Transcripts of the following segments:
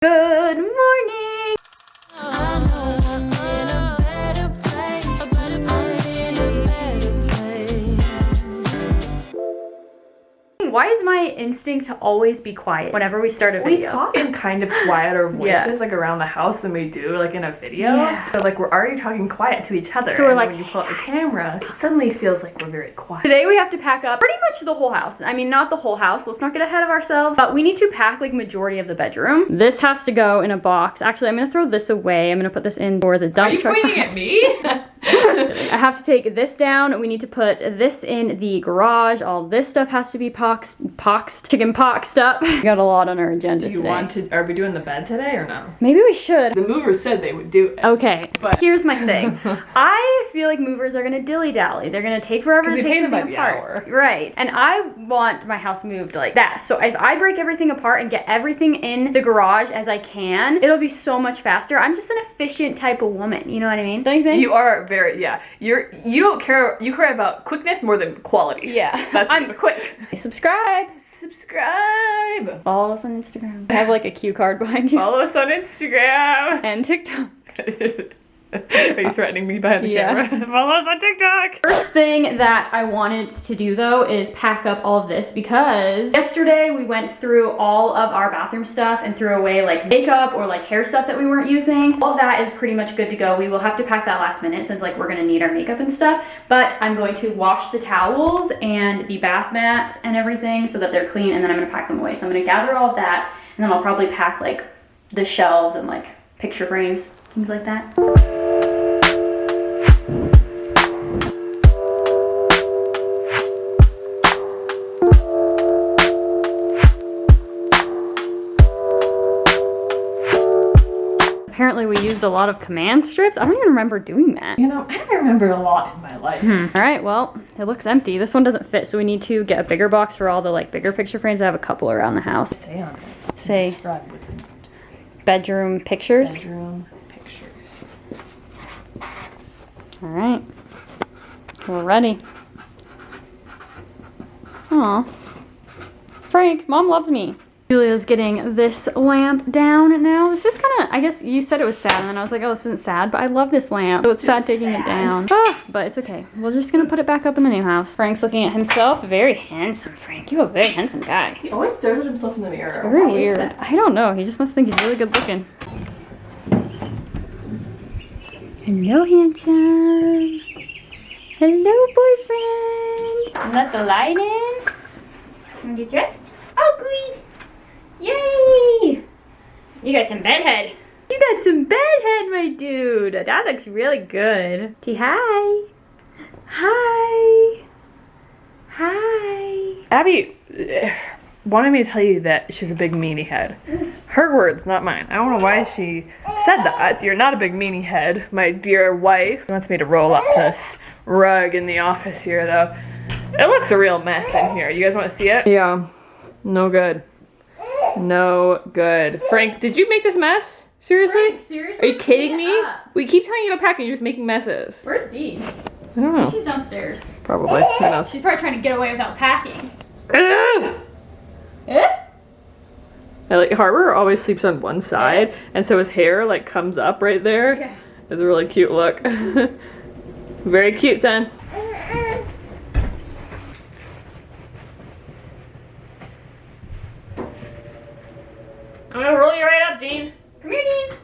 Good morning! Why is my instinct to always be quiet whenever we start a video? We talk in kind of quieter voices, like around the house than we do like in a video. Yeah. So like we're already talking quiet to each other. So we're and like, when you pull out the camera, it suddenly feels like we're very quiet. Today we have to pack up pretty much the whole house. I mean, not the whole house. Let's not get ahead of ourselves. But we need to pack like majority of the bedroom. This has to go in a box. Actually, I'm gonna throw this away. I'm gonna put this in for the dump truck. Are you pointing at me? I have to take this down. We need to put this in the garage. All this stuff has to be chicken poxed up. We got a lot on our agenda Do you today. want to, are we doing the bed today or no? Maybe we should. The movers said they would do it. Okay, But here's my thing. I feel like movers are gonna dilly-dally. They're gonna take forever to we take pay them by something the apart. hour. Right. And I want my house moved like that. So if I break everything apart and get everything in the garage as I can, it'll be so much faster. I'm just an efficient type of woman. You know what I mean? Don't you think? You are very, yeah. You don't care, you care about quickness more than quality. Yeah. That's I'm quick. Subscribe. Subscribe. Follow us on Instagram. I have like a cue card behind you. Follow us on Instagram. And TikTok. Are you threatening me behind the Yeah. camera? Follow us on TikTok. First thing that I wanted to do though is pack up all of this because yesterday we went through all of our bathroom stuff and threw away like makeup or like hair stuff that we weren't using. All of that is pretty much good to go. We will have to pack that last minute since like we're gonna need our makeup and stuff, but I'm going to wash the towels and the bath mats and everything so that they're clean, and then I'm gonna pack them away. So I'm gonna gather all of that, and then I'll probably pack like the shelves and like picture frames, things like that. Apparently we used a lot of command strips. I don't even remember doing that. You know, I don't remember a lot in my life. All right, well, it looks empty. This one doesn't fit, so we need to get a bigger box for all the like bigger picture frames. I have a couple around the house. Say on it. Say Describe what's in it. bedroom pictures. Bedroom pictures. All right, we're ready. Aw, Frank, Mom loves me. Julia's getting this lamp down now. This is kind of, I guess you said it was sad, and then I was like, oh, this isn't sad, but I love this lamp. So it's sad taking it down. Ah, but it's okay. We're just gonna put it back up in the new house. Frank's looking at himself. Very handsome, Frank. You're a very handsome guy. He always stares at himself in the mirror. Very Why is weird. that? I don't know. He just must think he's really good looking. Hello, handsome. Hello, boyfriend. Let the light in. And get dressed. Oh, great. Yay! You got some bedhead. You got some bedhead, my dude. That looks really good. Say hi. Hi. Hi. Abby wanted me to tell you that she's a big meanie head. Her words, not mine. I don't know why she said that. You're not a big meanie head, my dear wife. She wants me to roll up this rug in the office here, though. It looks a real mess in here. You guys want to see it? Yeah. No good. No good. Frank, did you make this mess? Seriously? Frank, seriously? Are you kidding me? Clean it up. We keep telling you to pack and you're just making messes. Where's Dee? I don't know. She's downstairs. Probably. Who knows? She's probably trying to get away without packing. Ugh! Eh? I like Harbor always sleeps on one side, and so his hair like comes up right there. Yeah. It's a really cute look. Very cute, son. I'm gonna roll you right up, Dean. Come here, Dean.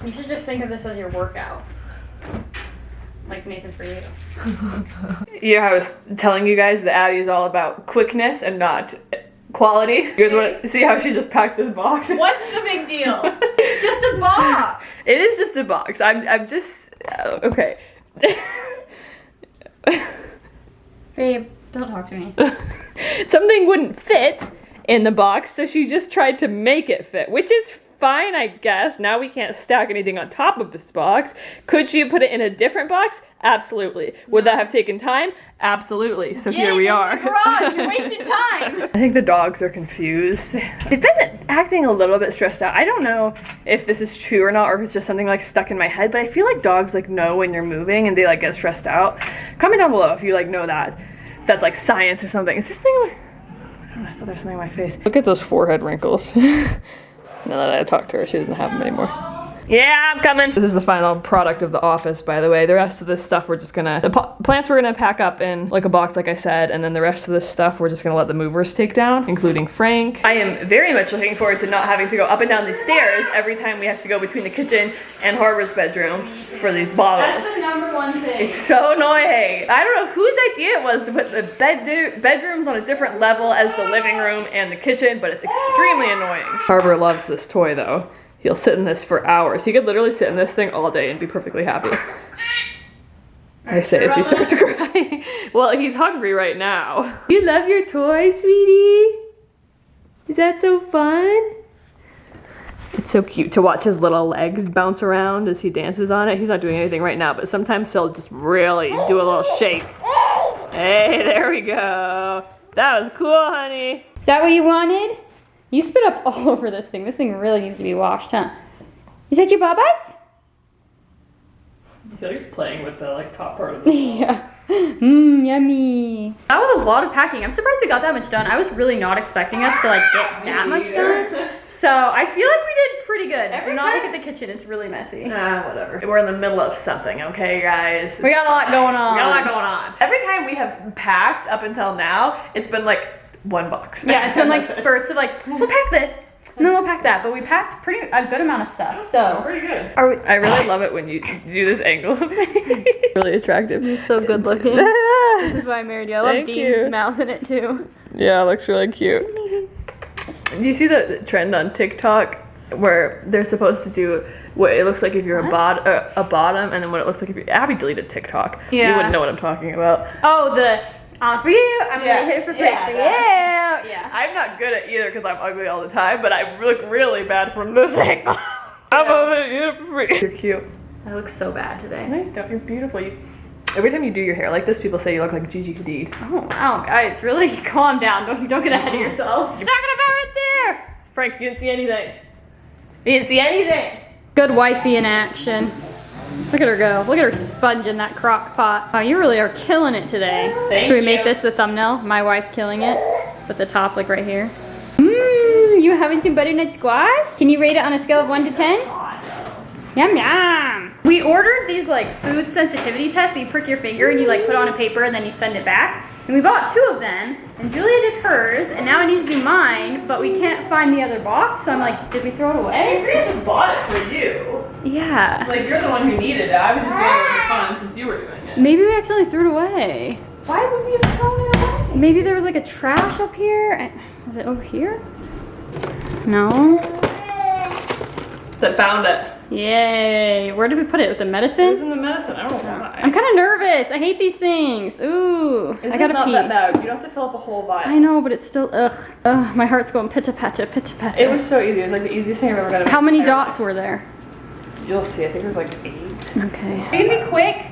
You should just think of this as your workout. Like Nathan for you. Yeah, I was telling you guys that Abby is all about quickness and not quality. You guys want to see how she just packed this box? What's the big deal? It's just a box. It is just a box. I'm just okay. Babe, don't talk to me. Something wouldn't fit in the box, so she just tried to make it fit, which is fine, I guess. Now we can't stack anything on top of this box. Could she have put it in a different box? Absolutely. Would that have taken time? Absolutely. So here we are. Garage, you're wasting time. I think the dogs are confused. They've been acting a little bit stressed out. I don't know if this is true or not, or if it's just something like stuck in my head, but I feel like dogs like know when you're moving and they like get stressed out. Comment down below if you like know that. If that's like science or something. Is there something? I thought there's something on my face. Look at those forehead wrinkles. now that I talked to her, she doesn't have them anymore. Yeah, I'm coming. This is the final product of the office, by the way. The rest of this stuff we're just gonna, the plants we're gonna pack up in like a box, like I said, and then the rest of this stuff we're just gonna let the movers take down, including Frank. I am very much looking forward to not having to go up and down these stairs every time we have to go between the kitchen and Harbor's bedroom for these bottles. That's the #1 thing. It's so annoying. I don't know whose idea it was to put the bedrooms on a different level as the living room and the kitchen, but it's extremely annoying. Harbor loves this toy though. He'll sit in this for hours. He could literally sit in this thing all day and be perfectly happy. I say as he starts crying. Well, he's hungry right now. You love your toy, sweetie? Is that so fun? It's so cute to watch his little legs bounce around as he dances on it. He's not doing anything right now, but sometimes he'll just really do a little shake. Hey, there we go. That was cool, honey. Is that what you wanted? You spit up all over this thing. This thing really needs to be washed, huh? Is that your babas? I feel like he's playing with the like top part of the Yeah. Mmm, yummy. That was a lot of packing. I'm surprised we got that much done. I was really not expecting us to like get that much done. So I feel like we did pretty good. Do not look at the kitchen. It's really messy. Nah, whatever. We're in the middle of something, okay, guys? We got a lot going on. We got a lot going on. Every time we have packed up until now, it's been like one box. Yeah, it's been like spurts of like, we'll pack this, and then we'll pack that. But we packed a good amount of stuff, so. Pretty good. I really love it when you do this angle of me. Really attractive. You're so good looking. This is why I married you. I love Dean's mouth in it too. Yeah, it looks really cute. Do you see the trend on TikTok where they're supposed to do what it looks like if you're a bottom, and then what it looks like if you're, Abby deleted TikTok. Yeah. You wouldn't know what I'm talking about. Oh, the for you, I'm gonna hit it for free. For you. Yeah. I'm not good at either because I'm ugly all the time, but I look really bad from this angle. I'm gonna hit it for free. You're cute. I look so bad today. No, you don't. You're beautiful. Every time you do your hair like this, people say you look like Gigi Hadid. Oh wow, guys, really calm down. Don't get ahead of yourselves. You're talking about right there. Frank, you didn't see anything. You didn't see anything. Good wifey in action. Look at her go. Look at her sponging that crock pot. Wow, you really are killing it today. Should we make this the thumbnail? My wife killing it. With the top like right here. Mmm, you having some butternut squash? Can you rate it on a scale of 1 to 10? Yum yum. We ordered these like food sensitivity tests. So you prick your finger and you like put on a paper and then you send it back. And we bought 2 of them, and Julia did hers, and now I need to do mine, but we can't find the other box, so I'm like, did we throw it away? We just bought it for you. Yeah. Like, you're the one who needed it. I was just doing it for fun since you were doing it. Maybe we accidentally threw it away. Why would we have thrown it away? Maybe there was like a trash up here. Was it over here? No. I found it. Yay. Where did we put it? With the It was medicine? in the medicine. I don't know why. I'm kind of nervous. I hate these things. Ooh. This I gotta is not pee. that bad. You don't have to fill up a whole vial. I know, but it's still, ugh. Ugh, my heart's going pitta-patta, pitta-patta. It was so easy. It was like the easiest thing I've ever done. How many dots were there? You'll see. I think there's like 8. Okay. Are you gonna be quick?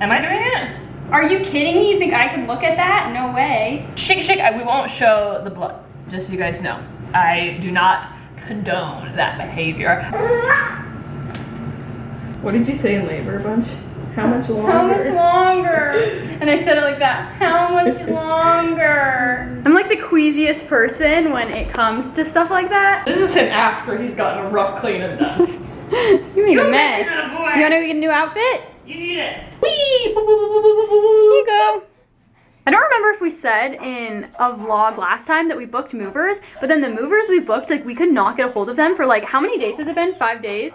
Am I doing it? Are you kidding me? You think I can look at that? No way. Shake. We won't show the blood. Just so you guys know. I do not condone that behavior. What did you say in labor, Bunch? How much longer? How much longer? And I said it like that. How much longer? I'm like the queasiest person when it comes to stuff like that. This is him after he's gotten a rough clean and done. You made a mess. Good boy. You wanna get a new outfit? You need it. Whee! Here you go. I don't remember if we said in a vlog last time that we booked movers, but then the movers we booked, like we could not get a hold of them for like, how many days has it been? 5 days?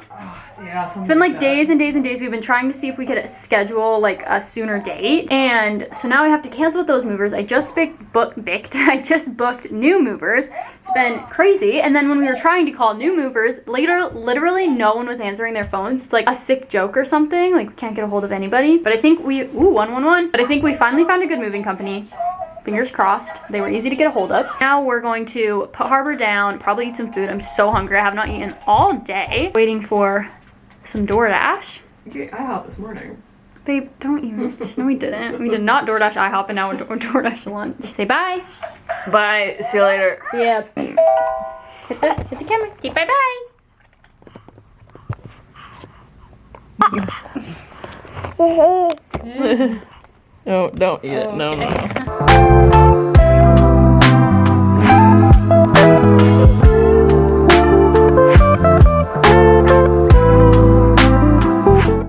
Yeah, It's been like days and days and days. We've been trying to see if we could schedule like a sooner date. And so now we have to cancel with those movers. I just booked new movers. It's been crazy. And then when we were trying to call new movers, literally no one was answering their phones. It's like a sick joke or something. Like we can't get a hold of anybody. But I think 111. But I think we finally found a good moving company. Fingers crossed. They were easy to get a hold of. Now we're going to put Harbor down, probably eat some food. I'm so hungry. I have not eaten all day. Waiting for some DoorDash. IHOP this morning. Babe, don't even. No, we didn't. We did not DoorDash IHOP, and now we're DoorDash lunch. Say bye. Bye. See you later. Yeah. Hit the camera. Say bye-bye. No, don't eat it. No.